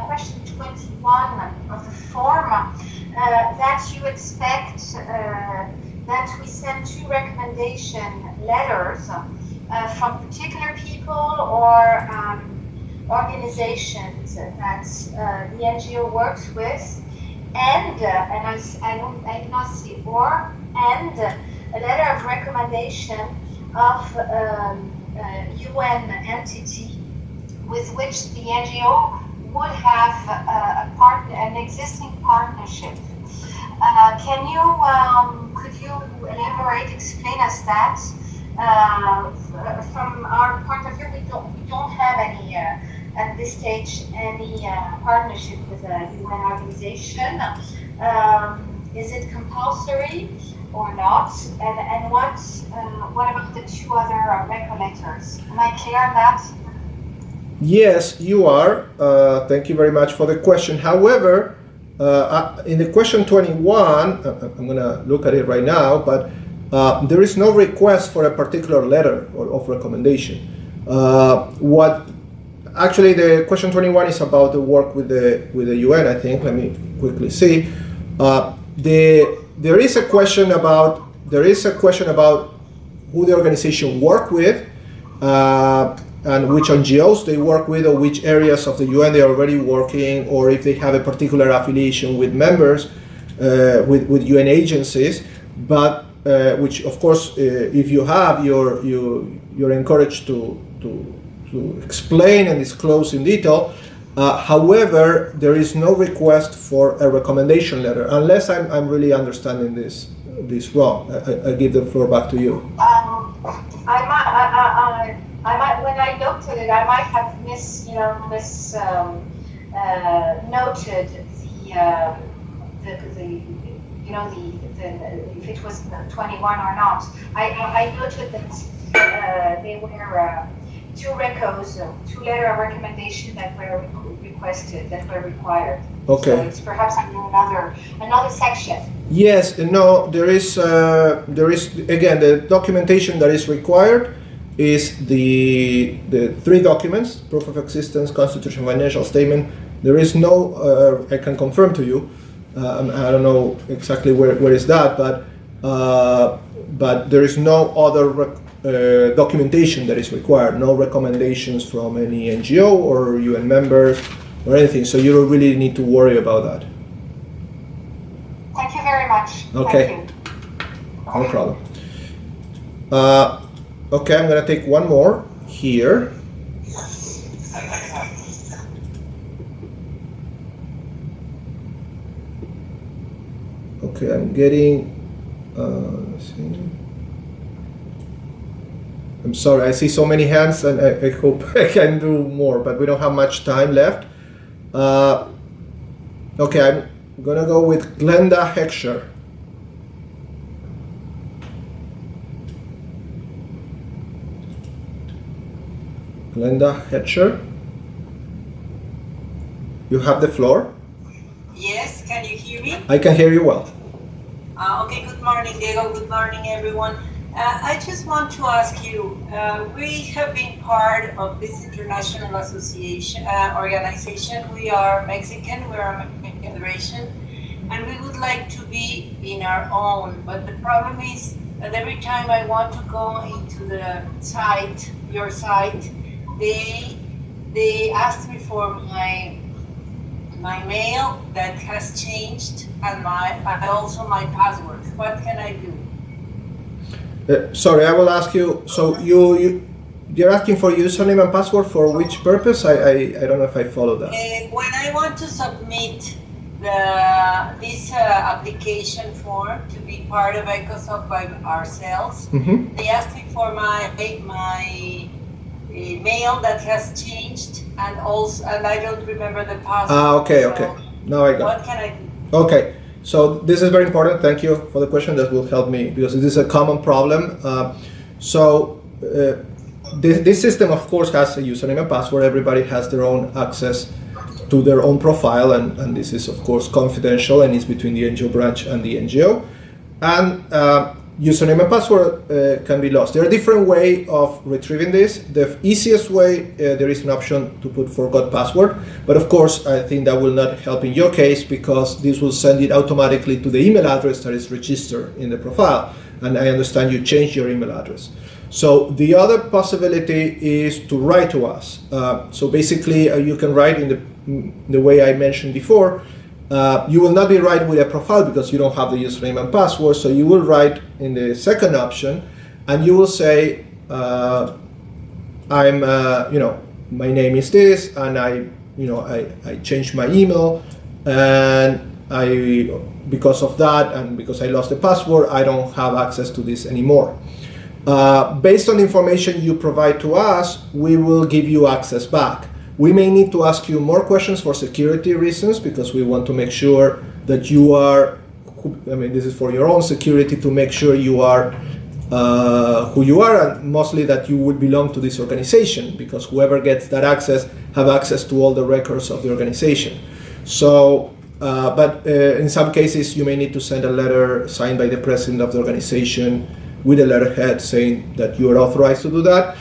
question 21 of the form that you expect that we send 2 recommendation letters from particular people or organizations that the NGO works with, and I did not see or, and a letter of recommendation of UN entity with which the NGO would have an existing partnership. Could you elaborate, explain us that? From our point of view, we don't have any at this stage any partnership with a UN organization. Is it compulsory or not? And what about the 2 other recollectors? Am I clear on that? Yes, you are. Thank you very much for the question. However, in the question 21, I'm going to look at it right now, but there is no request for a particular letter of recommendation. Actually, the question 21 is about the work with the UN, I think. Let me quickly see. There is a question about who the organization work with, and which NGOs they work with, or which areas of the UN they are already working, or if they have a particular affiliation with members, with UN agencies. But which, of course, if you have, you're encouraged to explain and disclose in detail. However, there is no request for a recommendation letter, unless I'm really understanding this wrong. I give the floor back to you. I might, when I looked at it, I might have noted if it was 21 or not. I noted that they were 2 recos, 2 letter of recommendation that were requested, that were required. Okay. So it's perhaps another section. Yes, no, there is again, the documentation that is required is the 3 documents: proof of existence, constitution, financial statement. There is no, I can confirm to you, I don't know exactly where is that, but there is no other documentation that is required, no recommendations from any NGO or UN members or anything. So you don't really need to worry about that. Thank you very much. Okay. Thank you. No problem. Okay, I'm gonna take one more here. Okay, I'm getting, let's see. I'm sorry, I see so many hands, and I hope I can do more, but we don't have much time left. Okay, I'm gonna go with Glenda Heckscher. Glenda Heckscher, you have the floor. Yes, can you hear me? I can hear you well. Okay, good morning, Diego. Good morning, everyone. I just want to ask you, we have been part of this international association, organization. We are Mexican, we are a Mexican federation, and we would like to be in our own. But the problem is that every time I want to go into the site, your site, they ask me for my mail that has changed and also my password. What can I do? Sorry, I will ask you. So you're asking for username and password for which purpose? I don't know if I follow that. When I want to submit this application form to be part of ECOSOC by ourselves, they ask me for my mail that has changed, and I don't remember the password. Okay. Now I got it. What can I do? Okay, so this is very important. Thank you for the question. That will help me because this is a common problem. This system, of course, has a username and password. Everybody has their own access to their own profile, and this is, of course, confidential, and it's between the NGO branch and the NGO. And username and password can be lost. There are different ways of retrieving this. The easiest way, there is an option to put forgot password, but of course I think that will not help in your case because this will send it automatically to the email address that is registered in the profile, and I understand you changed your email address. So the other possibility is to write to us. So basically you can write in the way I mentioned before. You will not be right with a profile because you don't have the username and password. So you will write in the second option, and you will say, "I'm, my name is this, and I changed my email, and because of that, and because I lost the password, I don't have access to this anymore." Based on the information you provide to us, we will give you access back. We may need to ask you more questions for security reasons because we want to make sure that you are, this is for your own security, to make sure you are who you are, and mostly that you would belong to this organization, because whoever gets that access have access to all the records of the organization. So, but in some cases you may need to send a letter signed by the president of the organization with a letterhead saying that you are authorized to do that.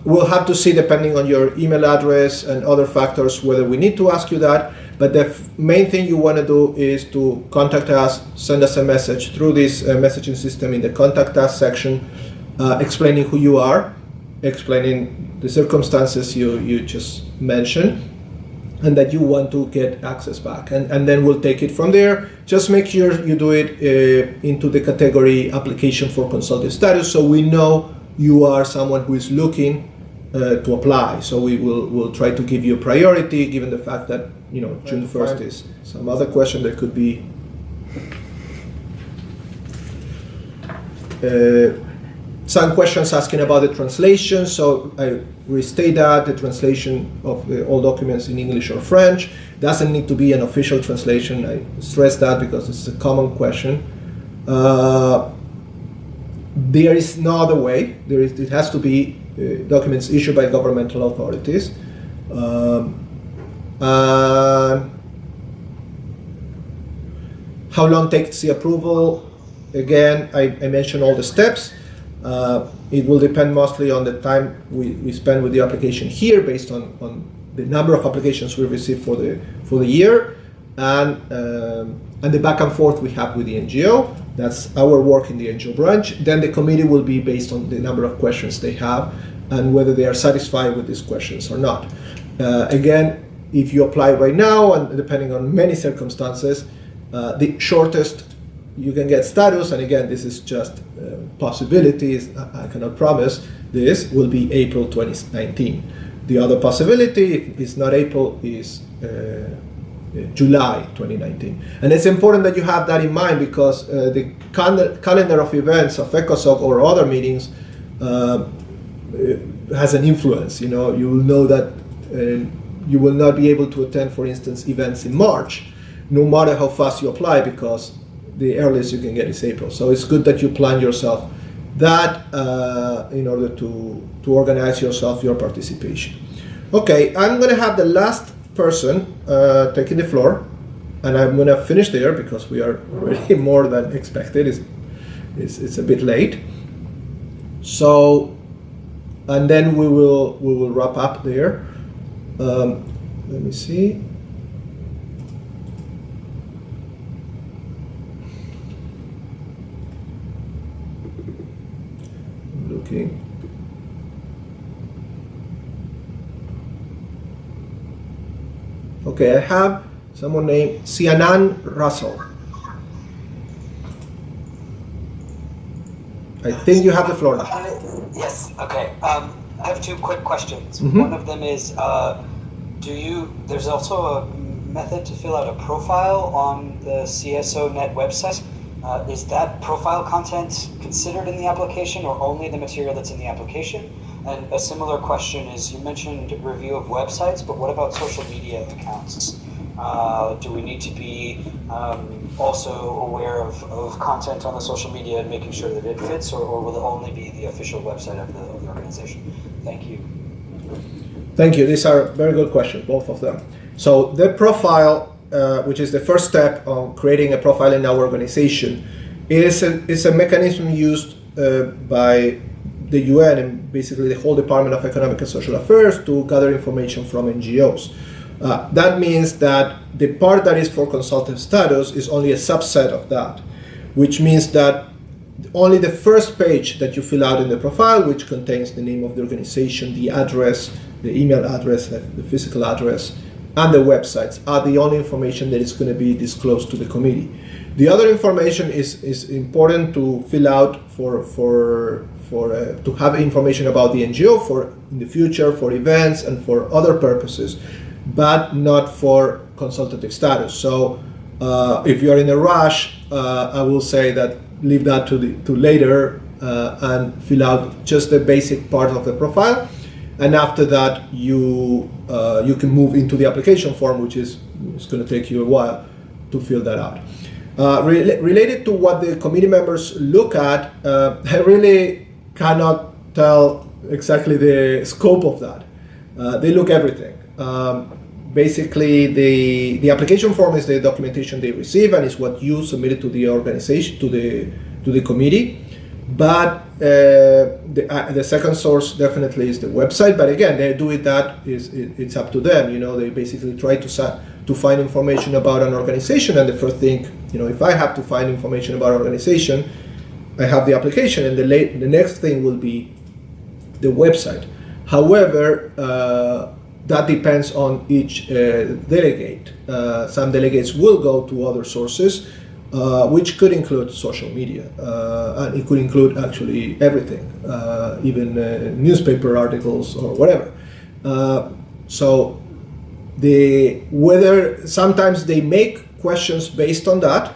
We'll have to see, depending on your email address and other factors, whether we need to ask you that. But the main thing you want to do is to contact us, send us a message through this messaging system in the Contact Us section, explaining who you are, explaining the circumstances you just mentioned, and that you want to get access back. And then we'll take it from there. Just make sure you do it into the category application for consultative status, so we know you are someone who is looking to apply. So we'll try to give you priority, given the fact that June 1st is some other question that could be some questions asking about the translation. So I restate that the translation of all documents in English or French doesn't need to be an official translation. I stress that because it's a common question. There is no other way. It has to be documents issued by governmental authorities. How long takes the approval? Again, I mentioned all the steps. It will depend mostly on the time we spend with the application here, based on the number of applications we receive for the year, and the back and forth we have with the NGO. That's our work in the NGO branch. Then the committee will be based on the number of questions they have and whether they are satisfied with these questions or not. Again, if you apply right now, and depending on many circumstances, the shortest you can get status, and again, this is just possibilities, I cannot promise this, will be April 2019. The other possibility, if it's not April, is July 2019. And it's important that you have that in mind, because the calendar of events of ECOSOC or other meetings has an influence. You know, you will know that you will not be able to attend, for instance, events in March, no matter how fast you apply, because the earliest you can get is April. So it's good that you plan yourself that in order to organize yourself your participation. Okay, I'm going to have the last person taking the floor, and I'm going to finish there because we are already more than expected. It's a bit late. So, and then we will wrap up there. Let me see. I'm looking. Okay, I have someone named Sianan Russell. I think you have the floor now. Yes, okay. I have two quick questions. Mm-hmm. One of them is, there's also a method to fill out a profile on the CSO.net website. Is that profile content considered in the application, or only the material that's in the application? And a similar question is, you mentioned review of websites, but what about social media accounts? Do we need to be also aware of content on the social media and making sure that it fits, or will it only be the official website of the organization? Thank you. Thank you. These are very good questions, both of them. So the profile, which is the first step on creating a profile in our organization, is a mechanism used by the UN and basically the whole Department of Economic and Social Affairs to gather information from NGOs. That means that the part that is for consultative status is only a subset of that, which means that only the first page that you fill out in the profile, which contains the name of the organization, the address, the email address, the physical address, and the websites, are the only information that is going to be disclosed to the committee. The other information is important to fill out to have information about the NGO for in the future, for events and for other purposes, but not for consultative status. So if you are in a rush, I will say that leave that to later and fill out just the basic part of the profile, and after that you can move into the application form, which is it's going to take you a while to fill that out. Related to what the committee members look at, I really cannot tell exactly the scope of that. They look everything. Basically, the application form is the documentation they receive and is what you submitted to the organization, to the committee. But the second source definitely is the website. But again, they do it it's up to them. You know, they basically try to find information about an organization, and the first thing, you know, if I have to find information about an organization, I have the application, and the next thing will be the website. However, that depends on each delegate. Some delegates will go to other sources, which could include social media, and it could include actually everything, even newspaper articles or whatever. So whether sometimes they make questions based on that.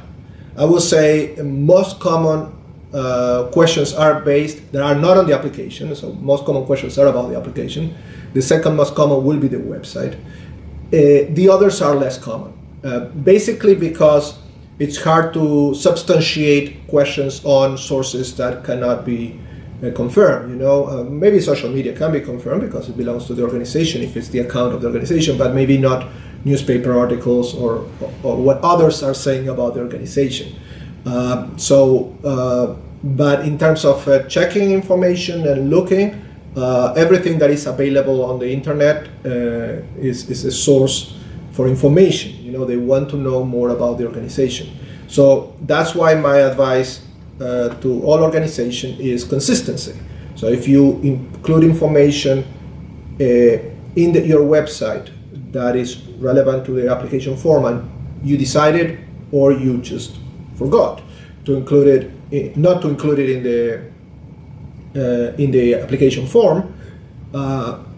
I will say most common questions are based that are not on the application. So most common questions are about the application. The second most common will be the website. The others are less common, basically because it's hard to substantiate questions on sources that cannot be confirmed. You know, maybe social media can be confirmed because it belongs to the organization if it's the account of the organization, but maybe not newspaper articles or what others are saying about the organization. But in terms of checking information and looking, everything that is available on the internet is a source for information. You know, they want to know more about the organization. So that's why my advice to all organizations is consistency. So if you include information in your website that is relevant to the application form and you decided or you just forgot to include it, not to include it in the application form,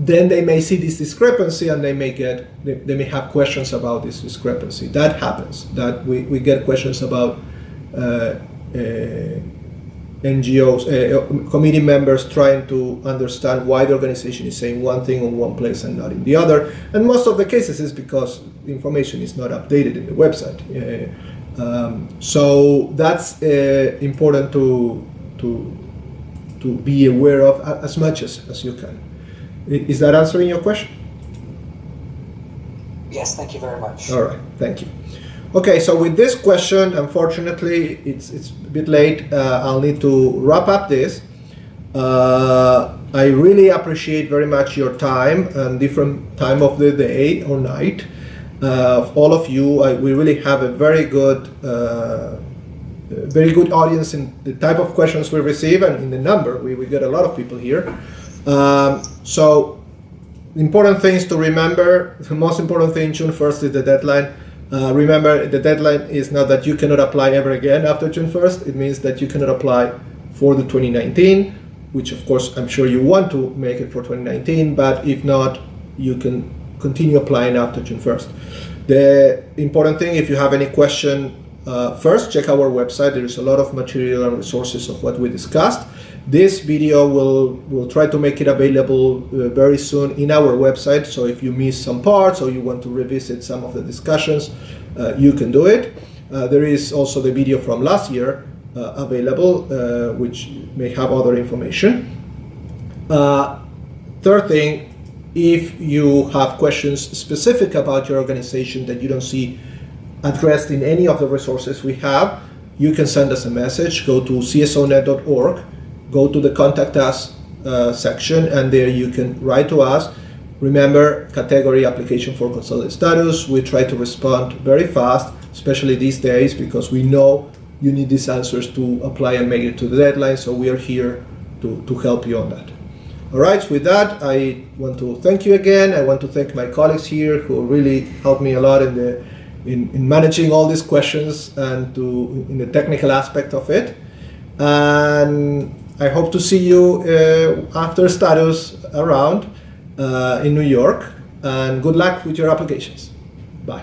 then they may see this discrepancy and they may have questions about this discrepancy. That happens. That we get questions about NGOs, committee members trying to understand why the organization is saying one thing in one place and not in the other. And most of the cases is because the information is not updated in the website. So that's important to be aware of as much as you can. Is that answering your question? Yes, thank you very much. All right, thank you. Okay, so with this question, unfortunately, it's a bit late. I'll need to wrap up this. I really appreciate very much your time and different time of the day or night. Of all of you, we really have a very good audience in the type of questions we receive and in the number. We get a lot of people here. So important things to remember. The most important thing, June 1st is the deadline. Remember, the deadline is not that you cannot apply ever again after June 1st. It means that you cannot apply for the 2019, which of course I'm sure you want to make it for 2019, but if not, you can continue applying after June 1st. The important thing, if you have any question, first check our website. There is a lot of material and resources of what we discussed. This video will try to make it available very soon in our website. So if you miss some parts or you want to revisit some of the discussions, you can do it. There is also the video from last year available, which may have other information. Third thing, if you have questions specific about your organization that you don't see addressed in any of the resources we have, you can send us a message. Go to csonet.org. Go to the Contact Us section, and there you can write to us. Remember, category application for consultative status. We try to respond very fast, especially these days, because we know you need these answers to apply and make it to the deadline, so we are here to help you on that. All right, so with that, I want to thank you again. I want to thank my colleagues here who really helped me a lot in managing all these questions and in the technical aspect of it. And I hope to see you after status around in New York, and good luck with your applications. Bye.